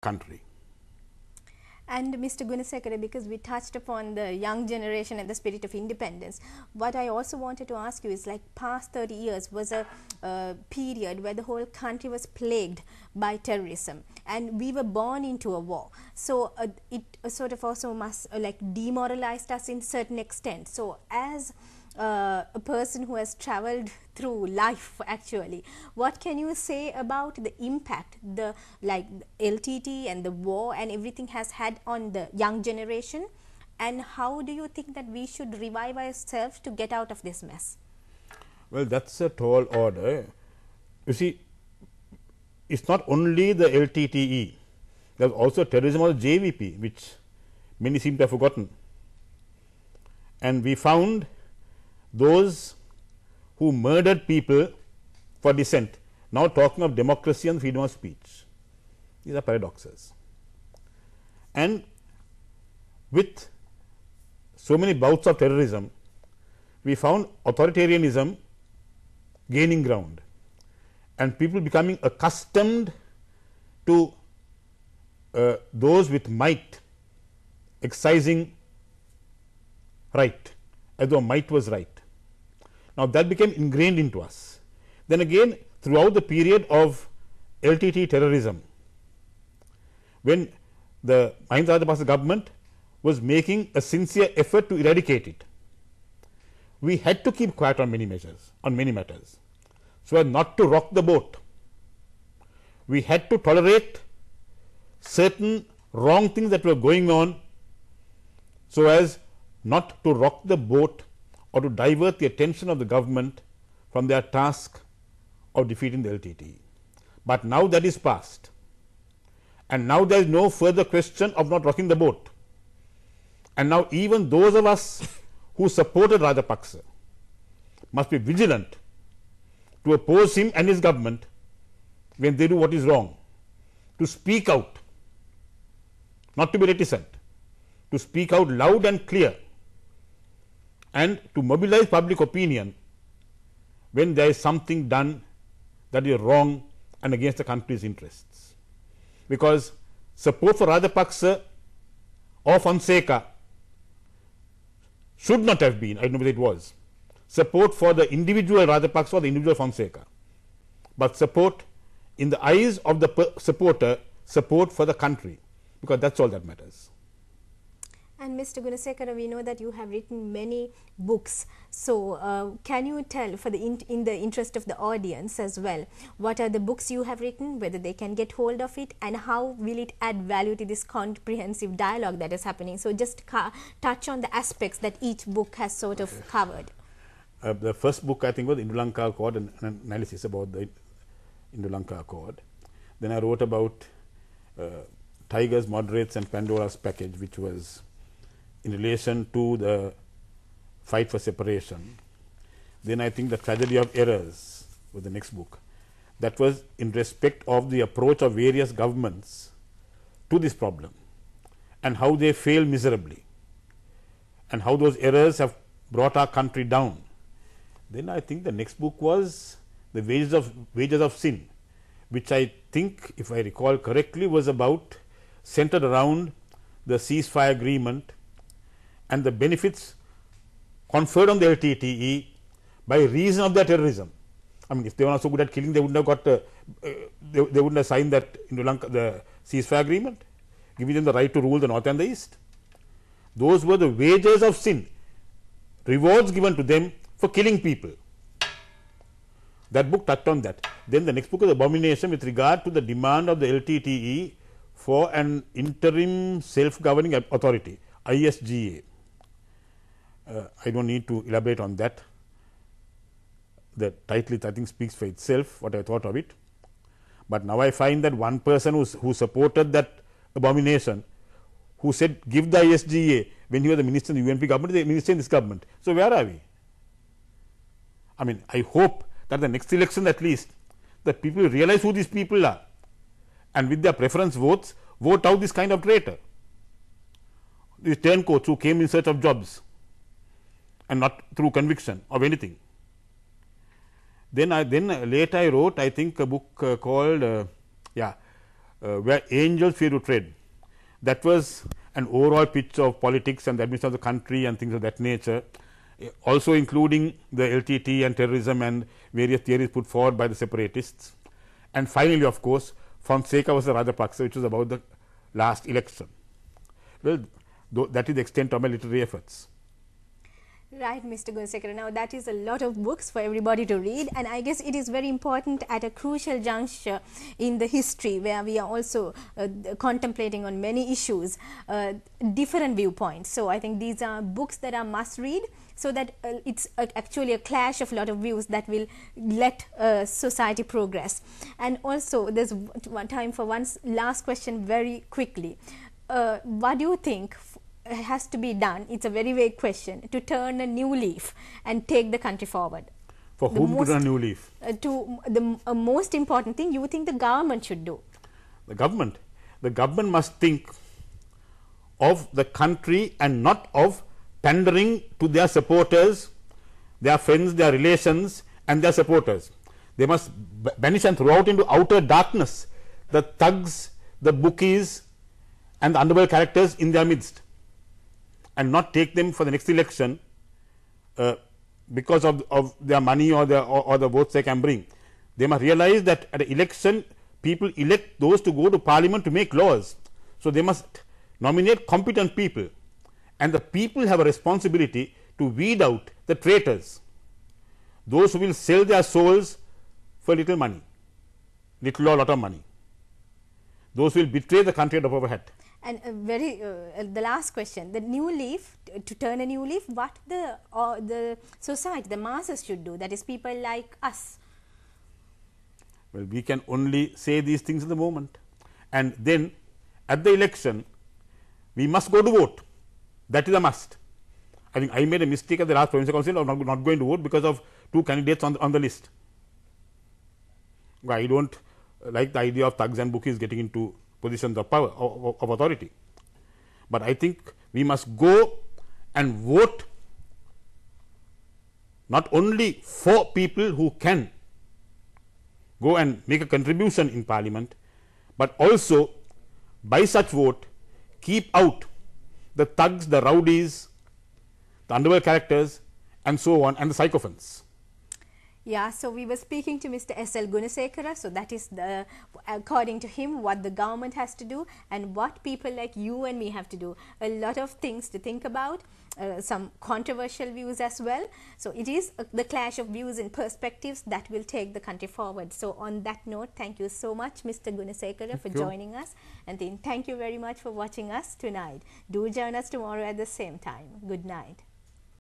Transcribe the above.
country. And Mr. Gunasekera, because we touched upon the young generation and the spirit of independence, what I also wanted to ask you is, like, past 30 years was a period where the whole country was plagued by terrorism and we were born into a war. So it sort of also must like demoralized us in certain extent. So as a person who has traveled through life, actually, what can you say about the impact the LTT and the war and everything has had on the young generation, and how do you think that we should revive ourselves to get out of this mess? Well, that's a tall order. You see, it's not only the LTTE, there's also terrorism or JVP, which many seem to have forgotten. And we found those who murdered people for dissent now talking of democracy and freedom of speech. These are paradoxes. And with so many bouts of terrorism, we found authoritarianism gaining ground and people becoming accustomed to those with might excising right, as though might was right. Now, that became ingrained into us. Then again, throughout the period of LTT terrorism, when the Mahinda Rajapaksa government was making a sincere effort to eradicate it, we had to keep quiet on many measures, on many matters, so as not to rock the boat. We had to tolerate certain wrong things that were going on, so as not to rock the boat or to divert the attention of the government from their task of defeating the LTT. But now that is past, and now there is no further question of not rocking the boat. And now even those of us who supported Rajapaksa must be vigilant to oppose him and his government when they do what is wrong, to speak out, not to be reticent, to speak out loud and clear, and to mobilize public opinion when there is something done that is wrong and against the country's interests. Because support for Rajapaksa or Fonseca should not have been, I don't know whether it was, support for the individual Rajapaksa or the individual Fonseca, but support in the eyes of the supporter, support for the country, because that's all that matters. And Mr. Gunasekera, we know that you have written many books. So can you tell, for in the interest of the audience as well, what are the books you have written, whether they can get hold of it, and how will it add value to this comprehensive dialogue that is happening? So just touch on the aspects that each book has sort of covered. The first book, I think, was Indo-Lanka Accord, and an analysis about the Indo-Lanka Accord. Then I wrote about Tigers, Moderates and Pandora's Package, which was in relation to the fight for separation. Then I think The Tragedy of Errors was the next book. That was in respect of the approach of various governments to this problem and how they fail miserably and how those errors have brought our country down. Then I think the next book was The Wages of Sin, which I think, if I recall correctly, was centered around the ceasefire agreement and the benefits conferred on the LTTE by reason of their terrorism. I mean, if they were not so good at killing, they wouldn't have got they wouldn't have signed that the ceasefire agreement, giving them the right to rule the north and the east. Those were the wages of sin, rewards given to them for killing people. That book touched on that. Then the next book is Abomination, with regard to the demand of the LTTE for an interim self-governing authority, ISGA. I don't need to elaborate on that. The title, I think, speaks for itself, what I thought of it. But now I find that one person who supported that abomination, who said give the ISGA when he was the minister in the UNP government, the minister in this government. So where are we? I mean, I hope that the next election, at least, that people realize who these people are, and with their preference votes, vote out this kind of traitor, these turncoats who came in search of jobs and not through conviction of anything. Then later I wrote, I think, a book called where angels fear to tread. That was an overall picture of politics and the administration of the country and things of that nature, also including the LTT and terrorism and various theories put forward by the separatists. And finally, of course, Fonseca was the Rajapaksa, which was about the last election. Well, that is the extent of my literary efforts. Right, Mr. Gunasekera. Now, that is a lot of books for everybody to read, and I guess it is very important at a crucial juncture in the history where we are also contemplating on many issues, different viewpoints. So, I think these are books that are must read, so that it's actually a clash of a lot of views that will let society progress. And also, there's one time for one last question very quickly. What do you think has to be done, it's a very vague question, to turn a new leaf and take the country forward? For whom to turn a new leaf? To the most important thing you think the government should do. The government must think of the country and not of pandering to their supporters, their friends, their relations and their supporters. They must banish and throw out into outer darkness the thugs, the bookies and the underworld characters in their midst, and not take them for the next election because of their money or the votes they can bring. They must realize that at an election, people elect those to go to parliament to make laws. So, they must nominate competent people, and the people have a responsibility to weed out the traitors, those who will sell their souls for little money, little or lot of money, those who will betray the country at above head. And the last question, the new leaf, to turn a new leaf, what the society, the masses should do, that is people like us? Well, we can only say these things in the moment, and then at the election we must go to vote. That is a must. I think I made a mistake at the last provincial council of not going to vote because of 2 candidates on the list. I don't like the idea of thugs and bookies getting into positions of power, of authority. But I think we must go and vote not only for people who can go and make a contribution in parliament, but also by such vote keep out the thugs, the rowdies, the underworld characters and so on, and the sycophants. Yeah, so we were speaking to Mr. S.L. Gunasekera, so that is according to him what the government has to do and what people like you and me have to do. A lot of things to think about, some controversial views as well. So it is the clash of views and perspectives that will take the country forward. So on that note, thank you so much, Mr. Gunasekera, for joining us, and then thank you very much for watching us tonight. Do join us tomorrow at the same time. Good night.